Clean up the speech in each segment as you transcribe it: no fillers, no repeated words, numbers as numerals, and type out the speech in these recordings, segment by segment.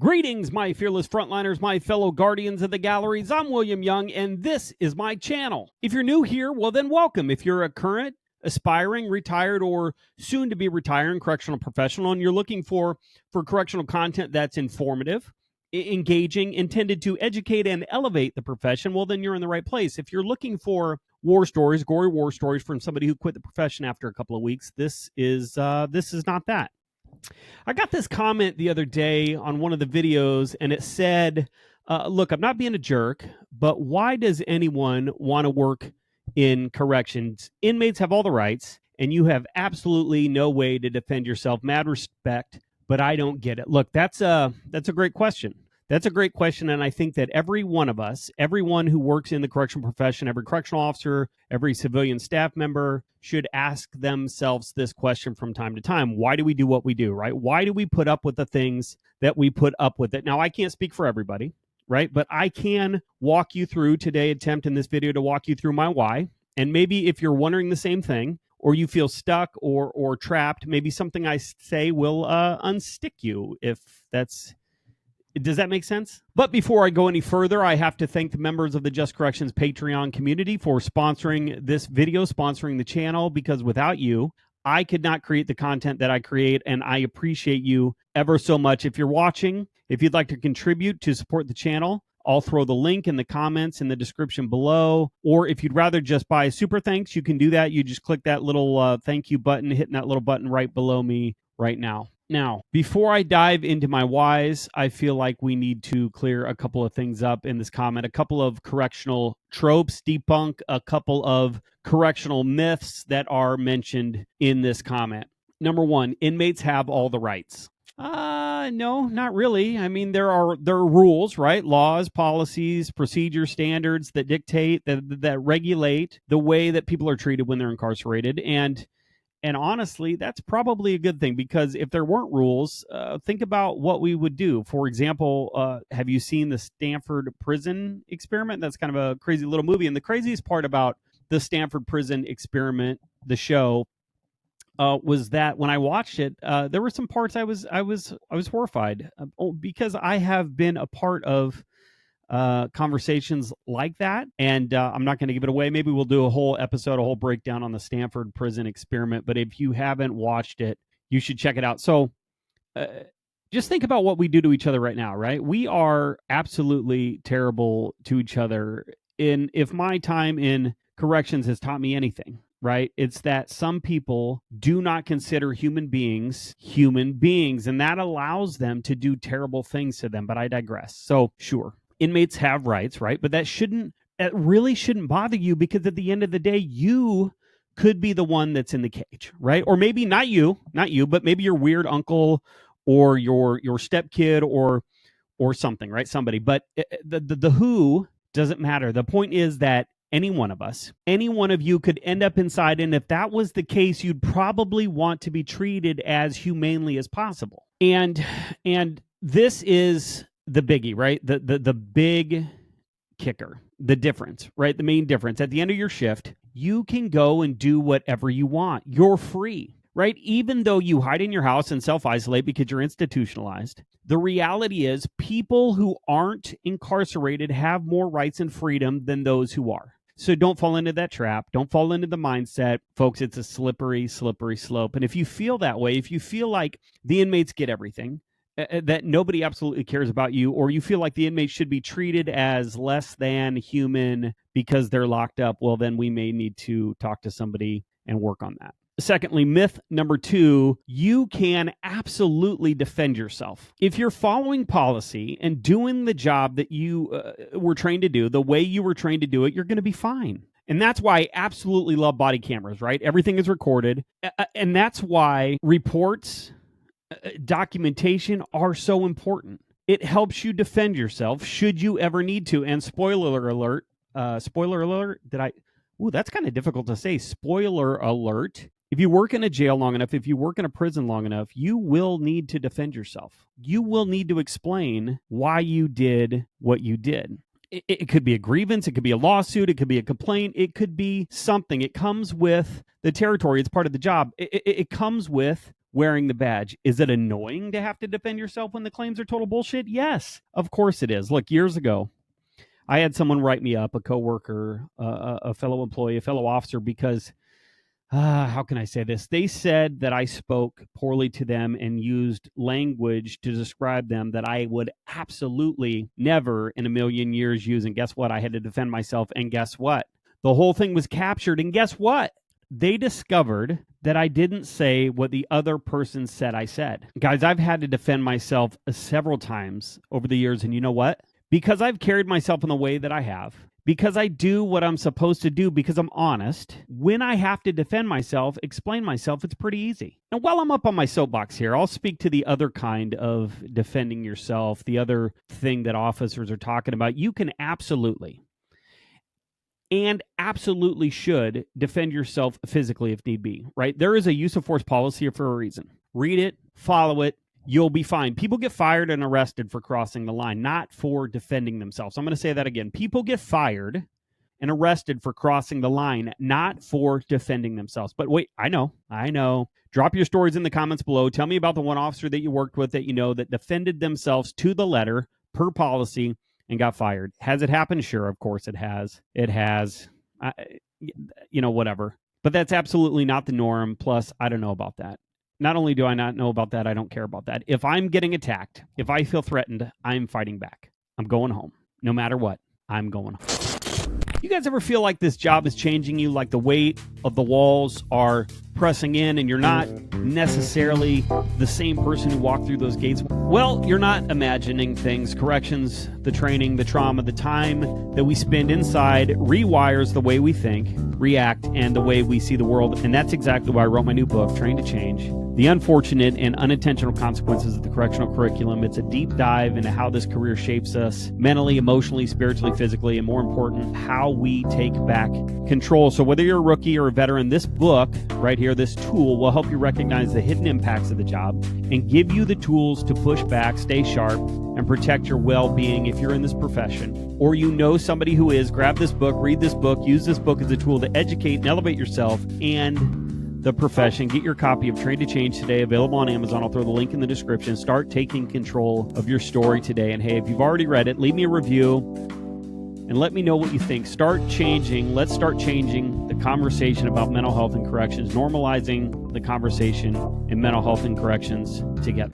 Greetings, my fearless frontliners, my fellow guardians of the galleries. I'm William Young, and this is my channel. If you're new here, well then welcome. If you're a current, aspiring, retired, or soon to be retiring correctional professional, and you're looking for correctional content that's informative, engaging, intended to educate and elevate the profession, well then you're in the right place. If you're looking for war stories, gory war stories from somebody who quit the profession after a couple of weeks, this is not that. I got this comment the other day on one of the videos, and it said, look, I'm not being a jerk, but why does anyone want to work in corrections? Inmates have all the rights, and you have absolutely no way to defend yourself. Mad respect, but I don't get it. Look, that's a great question. That's a great question, and I think that every one of us, everyone who works in the correctional profession, every correctional officer, every civilian staff member should ask themselves this question from time to time. Why do we do what we do, right? Why do we put up with the things that we put up with? It? Now, I can't speak for everybody, right? But I can walk you through today, attempt in this video to walk you through my why. And maybe if you're wondering the same thing, or you feel stuck or trapped, maybe something I say will unstick you, if that's... Does that make sense? But before I go any further, I have to thank the members of the Just Corrections Patreon community for sponsoring this video, sponsoring the channel, because without you, I could not create the content that I create, and I appreciate you ever so much. If you're watching, if you'd like to contribute to support the channel, I'll throw the link in the comments in the description below. Or if you'd rather just buy a super thanks, you can do that. You just click that little thank you button, hitting that little button right below me right now. Now, before I dive into my whys, I feel like we need to clear a couple of things up in this comment, a couple of correctional tropes, debunk a couple of correctional myths that are mentioned in this comment. Number one, inmates have all the rights. No, not really. I mean, there are rules, right? Laws, policies, procedure standards that dictate, that regulate the way that people are treated when they're incarcerated. And honestly, that's probably a good thing, because if there weren't rules, think about what we would do. For example, have you seen the Stanford Prison Experiment? That's kind of a crazy little movie. And the craziest part about the Stanford Prison Experiment, the show, was that when I watched it, there were some parts I was horrified, because I have been a part of conversations like that, and I'm not going to give it away. Maybe we'll do a whole episode, a whole breakdown on the Stanford Prison Experiment, but if you haven't watched it, you should check it out. So just think about what we do to each other right now, right? We are absolutely terrible to each other. If my time in corrections has taught me anything, right, it's that some people do not consider human beings, and that allows them to do terrible things to them. But I digress. So sure, inmates have rights, right? But that really shouldn't bother you, because at the end of the day, you could be the one that's in the cage, right? Or maybe not you, but maybe your weird uncle or your stepkid or something, right? Somebody. But the who doesn't matter. The point is that any one of us, any one of you could end up inside, and if that was the case, you'd probably want to be treated as humanely as possible. And this is the biggie, right? The big kicker, the difference, right? The main difference. At the end of your shift, you can go and do whatever you want. You're free, right? Even though you hide in your house and self-isolate because you're institutionalized, the reality is people who aren't incarcerated have more rights and freedom than those who are. So don't fall into that trap. Don't fall into the mindset. Folks, it's a slippery, slippery slope. And if you feel that way, if you feel like the inmates get everything, that nobody absolutely cares about you, or you feel like the inmates should be treated as less than human because they're locked up, well, then we may need to talk to somebody and work on that. Secondly, myth number 2, you can absolutely defend yourself. If you're following policy and doing the job that you were trained to do, the way you were trained to do it, you're going to be fine. And that's why I absolutely love body cameras, right? Everything is recorded. And that's why reports, documentation are so important. It helps you defend yourself should you ever need to. And spoiler alert, that's kind of difficult to say. Spoiler alert. If you work in a jail long enough, if you work in a prison long enough, you will need to defend yourself. You will need to explain why you did what you did. It could be a grievance. It could be a lawsuit. It could be a complaint. It could be something. It comes with the territory. It's part of the job. It comes with wearing the badge. Is it annoying to have to defend yourself when the claims are total bullshit? Yes, of course it is. Look, years ago, I had someone write me up, a coworker, a fellow employee, a fellow officer, because how can I say this? They said that I spoke poorly to them and used language to describe them that I would absolutely never in a million years use. And guess what? I had to defend myself. And guess what? The whole thing was captured. And guess what? They discovered that I didn't say what the other person said I said. Guys, I've had to defend myself several times over the years. And you know what? Because I've carried myself in the way that I have, because I do what I'm supposed to do, because I'm honest, when I have to defend myself, explain myself, it's pretty easy. And while I'm up on my soapbox here, I'll speak to the other kind of defending yourself, the other thing that officers are talking about. You can absolutely should defend yourself physically if need be, right? There is a use of force policy for a reason. Read it, follow it. You'll be fine. People get fired and arrested for crossing the line, not for defending themselves. I'm going to say that again. People get fired and arrested for crossing the line, not for defending themselves. But wait, I know. Drop your stories in the comments below. Tell me about the one officer that you worked with that you know that defended themselves to the letter per policy and got fired. Has it happened? Sure, of course it has. It has. Whatever. But that's absolutely not the norm. Plus, I don't know about that. Not only do I not know about that, I don't care about that. If I'm getting attacked, if I feel threatened, I'm fighting back. I'm going home. No matter what, I'm going home. You guys ever feel like this job is changing you, like the weight of the walls are pressing in and you're not necessarily the same person who walked through those gates? Well, you're not imagining things. Corrections, the training, the trauma, the time that we spend inside rewires the way we think, react, and the way we see the world. And that's exactly why I wrote my new book, Train to Change: The Unfortunate and Unintentional Consequences of the Correctional Curriculum. It's a deep dive into how this career shapes us mentally, emotionally, spiritually, physically, and more important, how we take back control. So whether you're a rookie or a veteran, this book right here, this tool, will help you recognize the hidden impacts of the job and give you the tools to push back, stay sharp, and protect your well-being if you're in this profession, or you know somebody who is. Grab this book, read this book, use this book as a tool to educate and elevate yourself and the profession. Get your copy of Train to Change today, available on Amazon. I'll throw the link in the description. Start taking control of your story today. And hey, if you've already read it, leave me a review and let me know what you think. Let's start changing the conversation about mental health and corrections, normalizing the conversation in mental health and corrections together.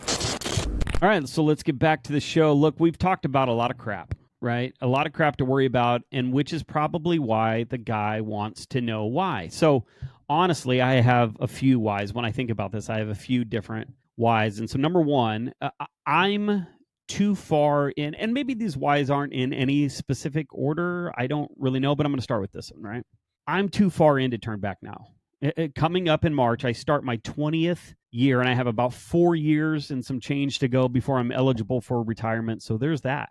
All right, so let's get back to the show. Look, we've talked about a lot of crap, right? A lot of crap to worry about, and which is probably why the guy wants to know why. So honestly, I have a few whys. When I think about this, I have a few different whys. And so number one, I'm too far in, and maybe these whys aren't in any specific order. I don't really know, but I'm going to start with this one, right? I'm too far in to turn back now. Coming up in March, I start my 20th year, and I have about 4 years and some change to go before I'm eligible for retirement. So there's that.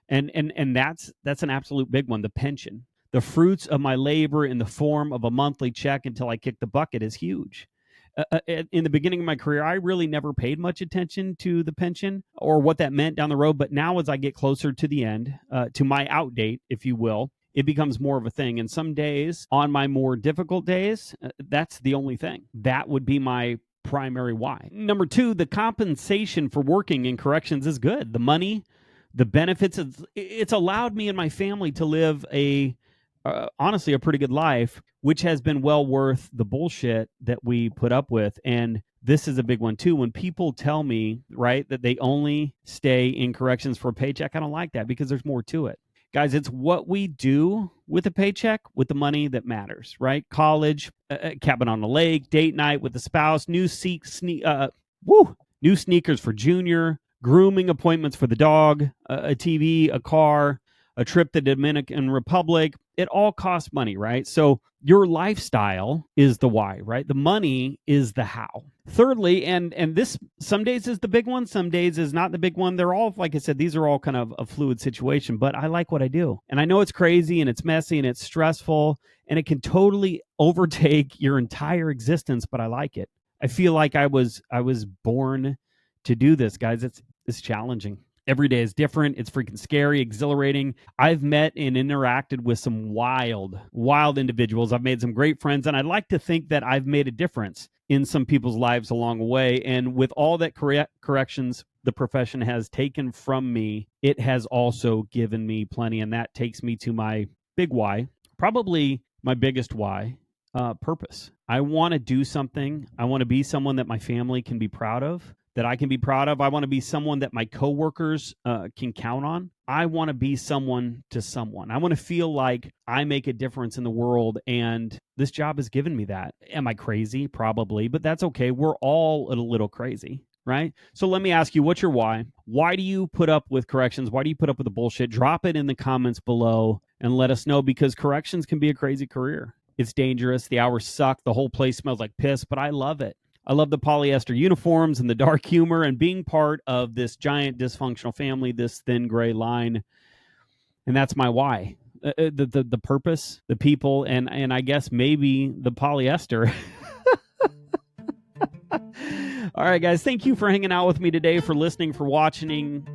And that's an absolute big one. The pension, the fruits of my labor in the form of a monthly check until I kick the bucket is huge. In the beginning of my career, I really never paid much attention to the pension or what that meant down the road. But now as I get closer to the end, to my out date, if you will, it becomes more of a thing. And some days, on my more difficult days, that's the only thing. That would be my primary why. Number two, the compensation for working in corrections is good. The money, the benefits, it's allowed me and my family to live honestly, a pretty good life, which has been well worth the bullshit that we put up with. And this is a big one too. When people tell me, right, that they only stay in corrections for a paycheck, I don't like that, because there's more to it. Guys, it's what we do with a paycheck, with the money, that matters, right? College, cabin on the lake, date night with the spouse, new sneakers for Junior, grooming appointments for the dog, a TV, a car, a trip to the Dominican Republic. It all costs money, right? So your lifestyle is the why, right? The money is the how. Thirdly, and this some days is the big one, some days is not the big one. They're all, like I said, these are all kind of a fluid situation, but I like what I do. And I know it's crazy and it's messy and it's stressful and it can totally overtake your entire existence, but I like it. I feel like I was born to do this, guys. It's challenging. Every day is different. It's freaking scary, exhilarating. I've met and interacted with some wild individuals. I've made some great friends, and I'd like to think that I've made a difference in some people's lives along the way. And with all that corrections the profession has taken from me, it has also given me plenty. And that takes me to my big why, probably my biggest why, purpose. I want to do something. I want to be someone that my family can be proud of, that I can be proud of. I want to be someone that my coworkers can count on. I want to be someone to someone. I want to feel like I make a difference in the world, and this job has given me that. Am I crazy? Probably, but that's okay. We're all a little crazy, right? So let me ask you, what's your why? Why do you put up with corrections? Why do you put up with the bullshit? Drop it in the comments below and let us know, because corrections can be a crazy career. It's dangerous. The hours suck. The whole place smells like piss, but I love it. I love the polyester uniforms and the dark humor and being part of this giant dysfunctional family, this thin gray line. And that's my why. The purpose, the people, and I guess maybe the polyester. All right, guys. Thank you for hanging out with me today, for listening, for watching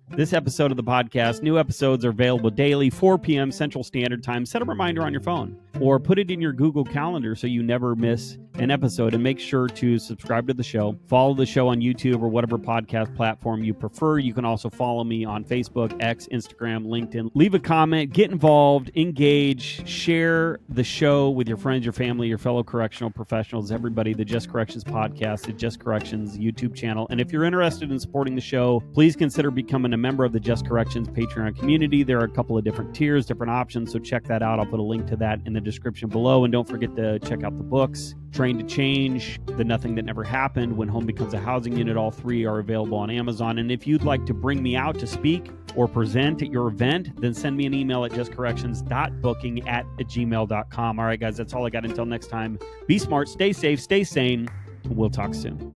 this episode of the podcast. New episodes are available daily, 4 p.m. Central Standard Time. Set a reminder on your phone or put it in your Google Calendar so you never miss an episode. And make sure to subscribe to the show. Follow the show on YouTube or whatever podcast platform you prefer. You can also follow me on Facebook, X, Instagram, LinkedIn. Leave a comment, get involved, engage, share the show with your friends, your family, your fellow correctional professionals, everybody. The Just Corrections podcast, the Just Corrections YouTube channel. And if you're interested in supporting the show, please consider becoming a member of the Just Corrections Patreon community. There are a couple of different tiers, different options, so check that out. I'll put a link to that in the description below. And don't forget to check out the books, Train to Change, The Nothing That Never Happened, When Home Becomes a Housing Unit. All three are available on Amazon. And if you'd like to bring me out to speak or present at your event, then send me an email at justcorrections.booking@gmail.com. All right, guys, that's all I got. Until next time, be smart, stay safe, stay sane, and we'll talk soon.